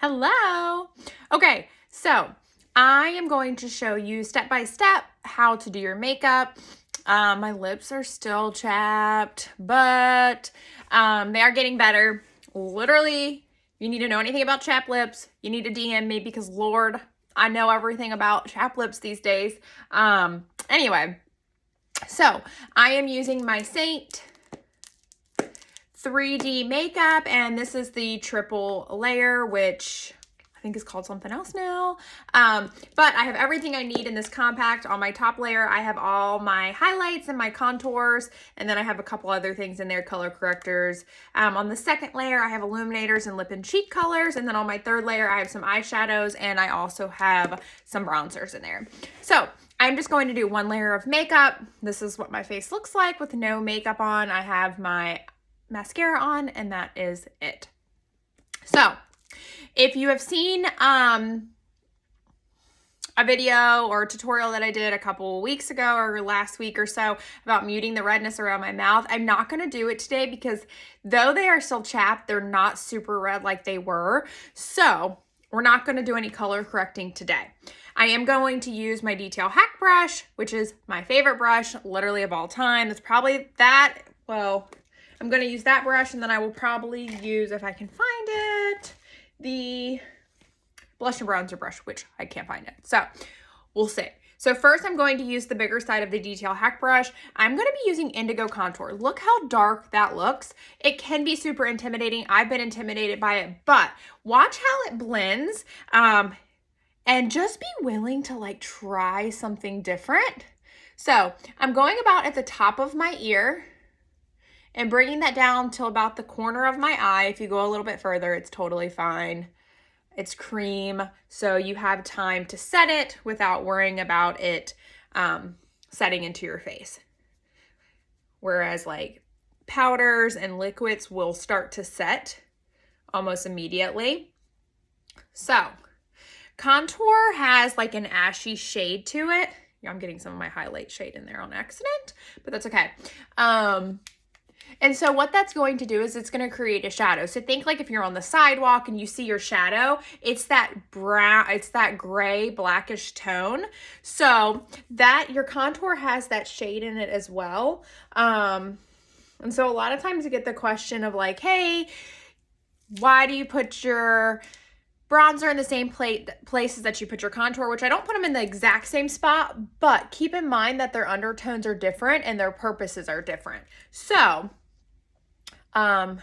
Hello. Okay, so I am going to show you step by step how to do your makeup. My lips are still chapped, but they are getting better. Literally, you need to know anything about chapped lips, you need to DM me because Lord, I know everything about chapped lips these days. Anyway, so I am using my Seint 3D makeup, and this is the triple layer, which I think is called something else now. But I have everything I need in this compact. On my top layer, I have all my highlights and my contours, and then I have a couple other things in there, color correctors. On the second layer, I have illuminators and lip and cheek colors, and then on my third layer, I have some eyeshadows, and I also have some bronzers in there. So I'm just going to do one layer of makeup. This is what my face looks like with no makeup on. I have my mascara on, and that is it. So if you have seen a video or a tutorial that I did a couple weeks ago or last week or so about muting the redness around my mouth, I'm not going to do it today because though they are still chapped, they're not super red like they were. So we're not going to do any color correcting today. I am going to use my Detail Hack brush, which is my favorite brush literally of all time. That's probably that, well, I'm going to use that brush, and then I will probably use, if I can find it, the blush and bronzer brush, which I can't find it. So we'll see. So first I'm going to use the bigger side of the Detail Hack brush. I'm going to be using Indigo Contour. Look how dark that looks. It can be super intimidating. I've been intimidated by it, but watch how it blends, and just be willing to like try something different. So I'm going about at the top of my ear and bringing that down till about the corner of my eye. If you go a little bit further, it's totally fine. It's cream, so you have time to set it without worrying about it setting into your face. Whereas like powders and liquids will start to set almost immediately. So contour has like an ashy shade to it. I'm getting some of my highlight shade in there on accident, but that's okay. And so what that's going to do is it's going to create a shadow. So think like if you're on the sidewalk and you see your shadow, it's that brown, it's that gray blackish tone. So that your contour has that shade in it as well. And so a lot of times you get the question of like, hey, why do you put your bronzer in the same places that you put your contour, which I don't put them in the exact same spot, but keep in mind that their undertones are different and their purposes are different. So that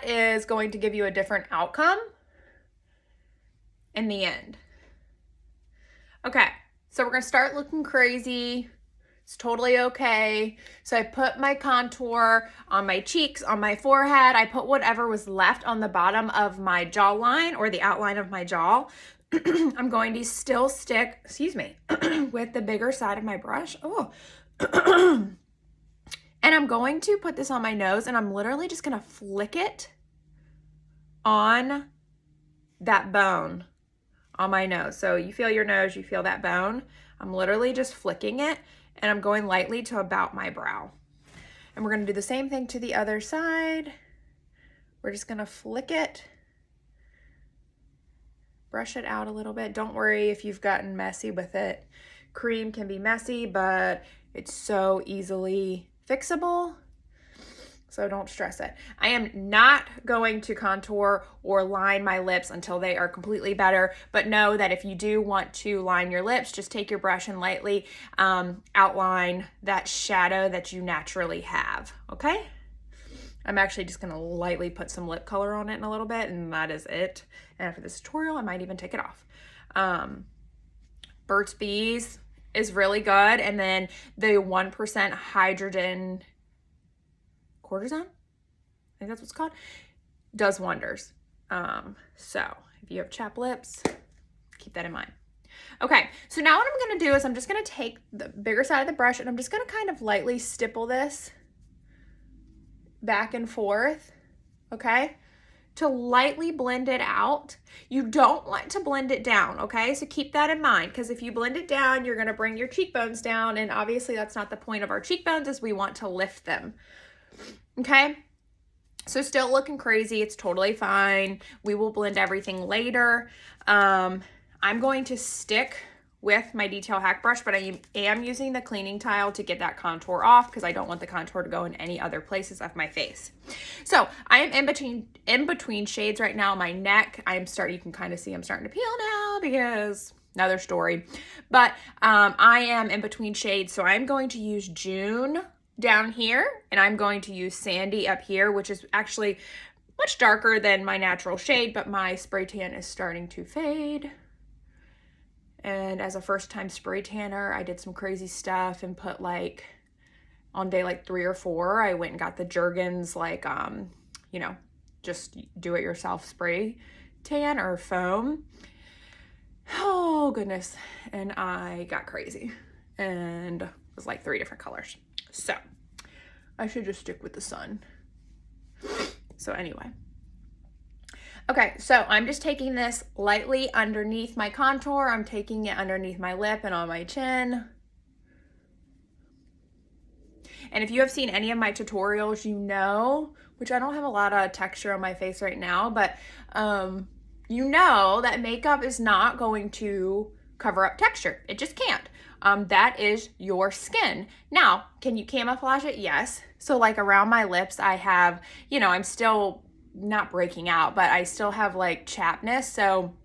is going to give you a different outcome in the end. Okay, so we're gonna start looking crazy. It's totally okay. So I put my contour on my cheeks, on my forehead. I put whatever was left on the bottom of my jawline or the outline of my jaw. I'm going to still stick, excuse me, with the bigger side of my brush. Oh. And I'm going to put this on my nose, and I'm literally just gonna flick it on that bone on my nose. So you feel your nose, you feel that bone. I'm literally just flicking it, and I'm going lightly to about my brow. And we're gonna do the same thing to the other side. We're just gonna flick it, brush it out a little bit. Don't worry if you've gotten messy with it. Cream can be messy, but it's so easily fixable, so don't stress it. I am not going to contour or line my lips until they are completely better, but know that if you do want to line your lips, just take your brush and lightly outline that shadow that you naturally have, okay? I'm actually just gonna lightly put some lip color on it in a little bit, and that is it. And after this tutorial, I might even take it off. Burt's Bees is really good, and then the 1% hydrogen cortisone, I think that's what's called, does wonders. So if you have chapped lips, keep that in mind. Okay, so now what I'm gonna do is I'm just gonna take the bigger side of the brush, and I'm just gonna kind of lightly stipple this back and forth, okay? To lightly blend it out. You don't want to blend it down, okay? So keep that in mind, because if you blend it down, you're gonna bring your cheekbones down, and obviously that's not the point of our cheekbones, is we want to lift them, okay? So still looking crazy. It's totally fine. We will blend everything later. I'm going to stick with my detail hack brush, but I am using the cleaning tile to get that contour off because I don't want the contour to go in any other places of my face. So I am in between shades right now. My neck, you can kind of see I'm starting to peel now because another story. But I am in between shades, so I'm going to use June down here, and I'm going to use Sandy up here, which is actually much darker than my natural shade, but my spray tan is starting to fade. And as a first-time spray tanner, I did some crazy stuff and put on day 3 or 4, I went and got the Jergens just do-it-yourself spray tan or foam. Oh goodness. And I got crazy and it was 3 different colors. So I should just stick with the sun. So anyway. Okay, so I'm just taking this lightly underneath my contour. I'm taking it underneath my lip and on my chin. And if you have seen any of my tutorials, you know, which I don't have a lot of texture on my face right now, but you know that makeup is not going to cover up texture. It just can't. That is your skin. Now, can you camouflage it? Yes. So around my lips, I have, I'm still not breaking out, but I still have chappedness. So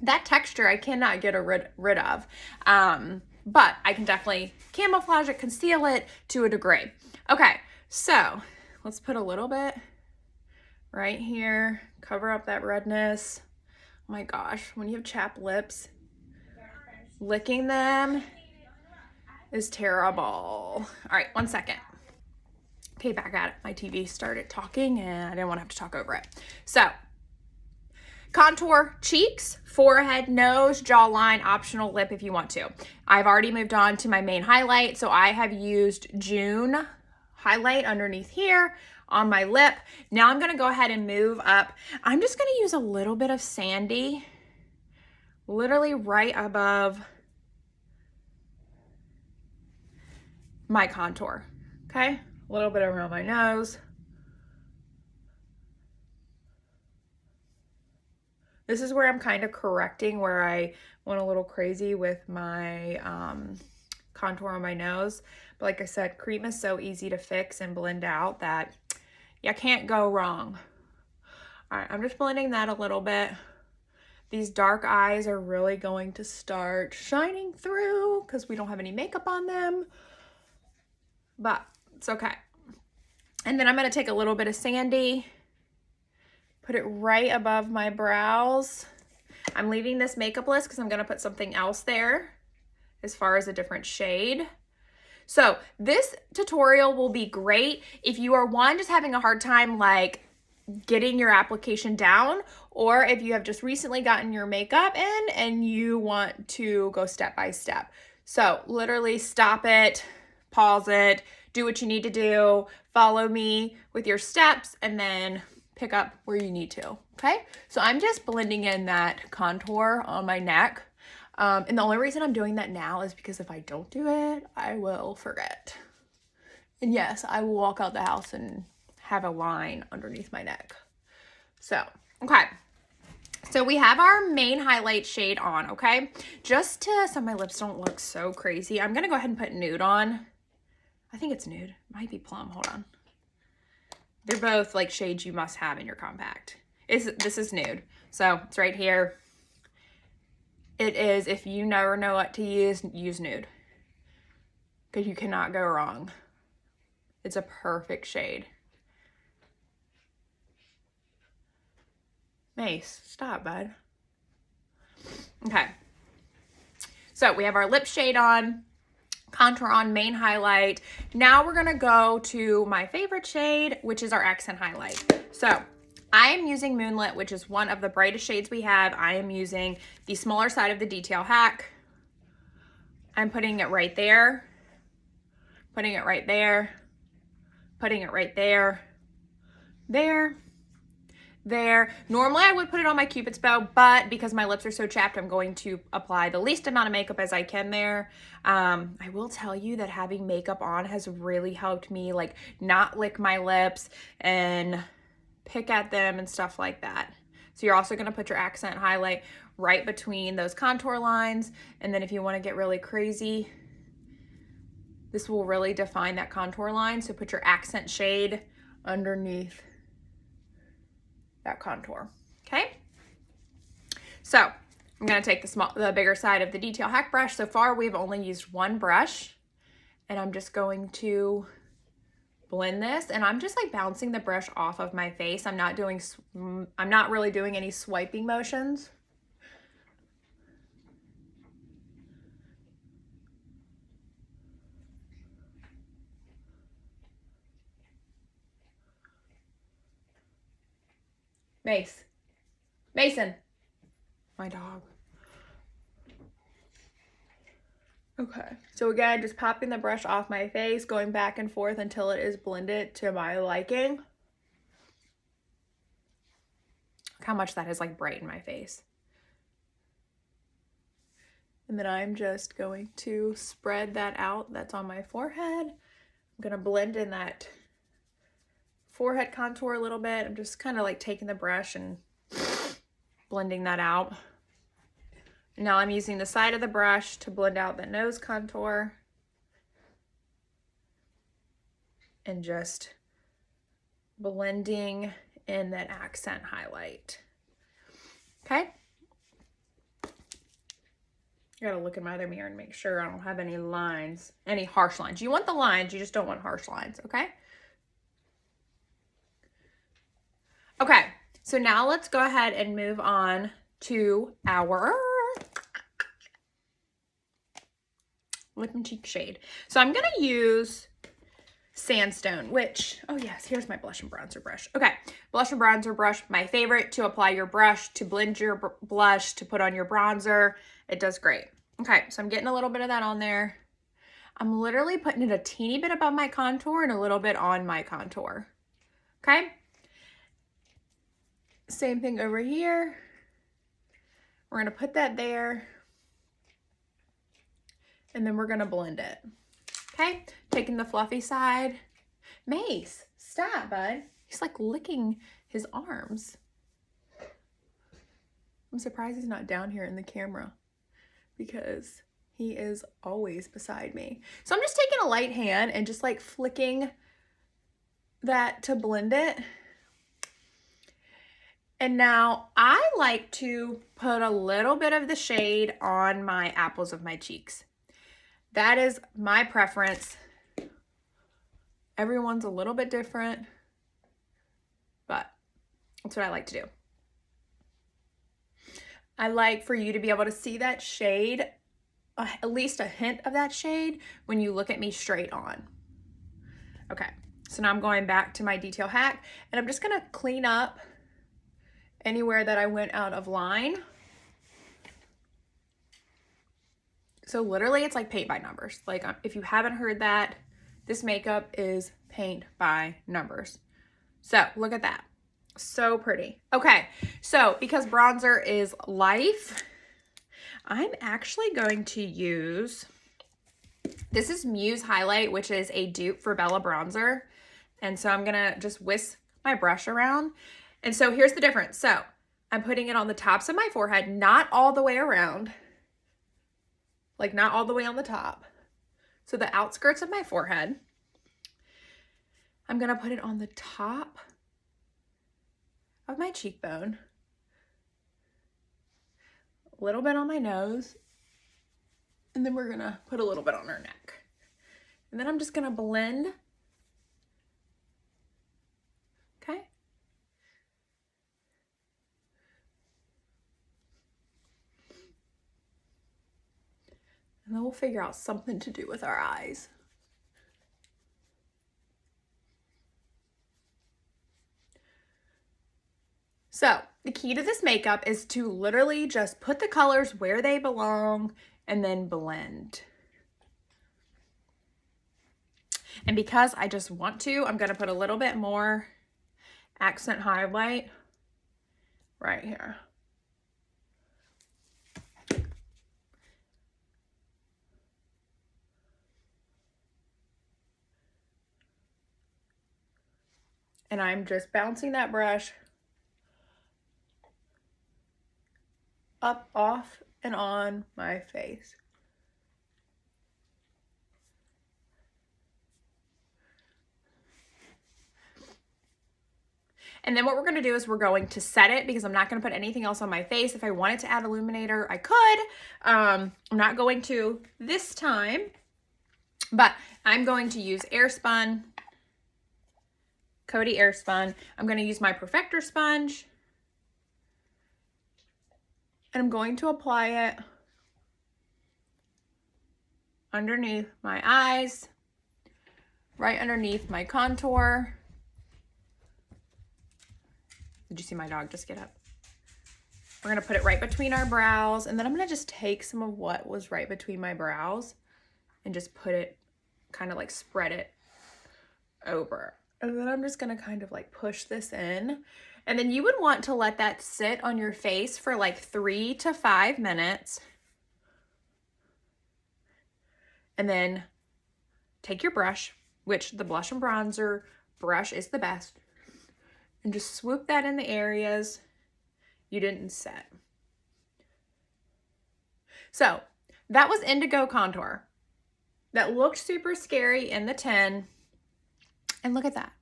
that texture I cannot get rid of. But I can definitely camouflage it, conceal it to a degree. Okay, so let's put a little bit right here, cover up that redness. Oh my gosh, when you have chapped lips, licking them is terrible. All right, 1 second. Okay, back at it. My TV started talking and I didn't want to have to talk over it. So, contour, cheeks, forehead, nose, jawline, optional lip if you want to. I've already moved on to my main highlight, so I have used June highlight underneath here on my lip. Now I'm going to go ahead and move up. I'm just going to use a little bit of Sandy, literally right above my contour, okay? A little bit around my nose. This is where I'm kind of correcting where I went a little crazy with my contour on my nose. But like I said, cream is so easy to fix and blend out that you can't go wrong. All right, I'm just blending that a little bit. These dark eyes are really going to start shining through because we don't have any makeup on them. But it's okay. And then I'm going to take a little bit of Sandy, put it right above my brows. I'm leaving this makeup list because I'm going to put something else there as far as a different shade. So this tutorial will be great if you are just having a hard time getting your application down, or if you have just recently gotten your makeup in and you want to go step by step. So literally stop it, pause it, do what you need to do, follow me with your steps, and then pick up where you need to, okay? So I'm just blending in that contour on my neck. And the only reason I'm doing that now is because if I don't do it, I will forget. And yes, I will walk out the house and have a line underneath my neck. So, okay. So we have our main highlight shade on, okay? Just so my lips don't look so crazy, I'm going to go ahead and put nude on. I think it's nude. Might be plum. Hold on. They're both shades you must have in your compact. This is nude. So it's right here. It is, if you never know what to use nude. Because you cannot go wrong. It's a perfect shade. Mace, stop, bud. Okay. So we have our lip shade on, contour on, main highlight. Now we're gonna go to my favorite shade, which is our accent highlight. So I am using Moonlit, which is one of the brightest shades we have. I am using the smaller side of the Detail Hack. I'm putting it right there, putting it right there, putting it right there, there, there. Normally I would put it on my Cupid's bow, but because my lips are so chapped, I'm going to apply the least amount of makeup as I can there. I will tell you that having makeup on has really helped me not lick my lips and pick at them and stuff like that. So you're also gonna put your accent highlight right between those contour lines. And then if you wanna get really crazy, this will really define that contour line. So put your accent shade underneath that contour, okay? So I'm gonna take the bigger side of the Detail Hack brush. So far, we've only used one brush, and I'm just going to blend this, and I'm just like bouncing the brush off of my face. I'm not really doing any swiping motions. Mason, my dog. Okay, so again, just popping the brush off my face, going back and forth until it is blended to my liking. Look how much that has like brightened my face. And then I'm just going to spread that out. That's on my forehead. I'm gonna blend in that forehead contour a little bit. I'm just kind of like taking the brush and blending that out. Now I'm using the side of the brush to blend out the nose contour and just blending in that accent highlight. Okay? I gotta look in my other mirror and make sure I don't have any lines, any harsh lines. You want the lines, you just don't want harsh lines, okay? Okay, so now let's go ahead and move on to our lip and cheek shade. So I'm gonna use Sandstone, which, oh yes, here's my blush and bronzer brush. Okay, blush and bronzer brush, my favorite to apply your brush, to blend your blush, to put on your bronzer. It does great. Okay, so I'm getting a little bit of that on there. I'm literally putting it a teeny bit above my contour and a little bit on my contour. Okay? Same thing over here. We're gonna put that there. And then we're gonna blend it. Okay? Taking the fluffy side. Mace, stop, bud. He's like licking his arms. I'm surprised he's not down here in the camera because he is always beside me. So I'm just taking a light hand and just like flicking that to blend it. And now I like to put a little bit of the shade on my apples of my cheeks. That is my preference. Everyone's a little bit different, but that's what I like to do. I like for you to be able to see that shade, at least a hint of that shade, when you look at me straight on. Okay, so now I'm going back to my Detail Hack, and I'm just gonna clean up anywhere that I went out of line. So literally it's like paint by numbers. Like if you haven't heard that, this makeup is paint by numbers. So look at that. So pretty. Okay, so because bronzer is life, I'm actually going to use, this is Muse Highlight, which is a dupe for Bella Bronzer. And so I'm gonna just whisk my brush around. And so here's the difference. So I'm putting it on the tops of my forehead, not all the way around, like not all the way on the top. So the outskirts of my forehead. I'm gonna put it on the top of my cheekbone, a little bit on my nose, and then we're gonna put a little bit on our neck. And then I'm just gonna blend. Okay. And then we'll figure out something to do with our eyes. So the key to this makeup is to literally just put the colors where they belong and then blend. And because I just want to, I'm gonna put a little bit more accent highlight right here. And I'm just bouncing that brush up, off, and on my face. And then what we're going to do is we're going to set it, because I'm not going to put anything else on my face. If I wanted to add illuminator, I could. I'm not going to this time, but I'm going to use Airspun, Coty Airspun. I'm going to use my Perfector sponge, and I'm going to apply it underneath my eyes, right underneath my contour. Did you see my dog just get up? We're gonna put it right between our brows, and then I'm gonna just take some of what was right between my brows and just put it, kind of like spread it over. And then I'm just gonna kind of like push this in. And then you would want to let that sit on your face for like 3 to 5 minutes. And then take your brush, which the blush and bronzer brush is the best, and just swoop that in the areas you didn't set. So that was Indigo Contour. That looked super scary in the 10. And look at that.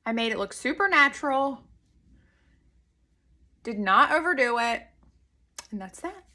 I made it look super natural. Did not overdo it. And that's that.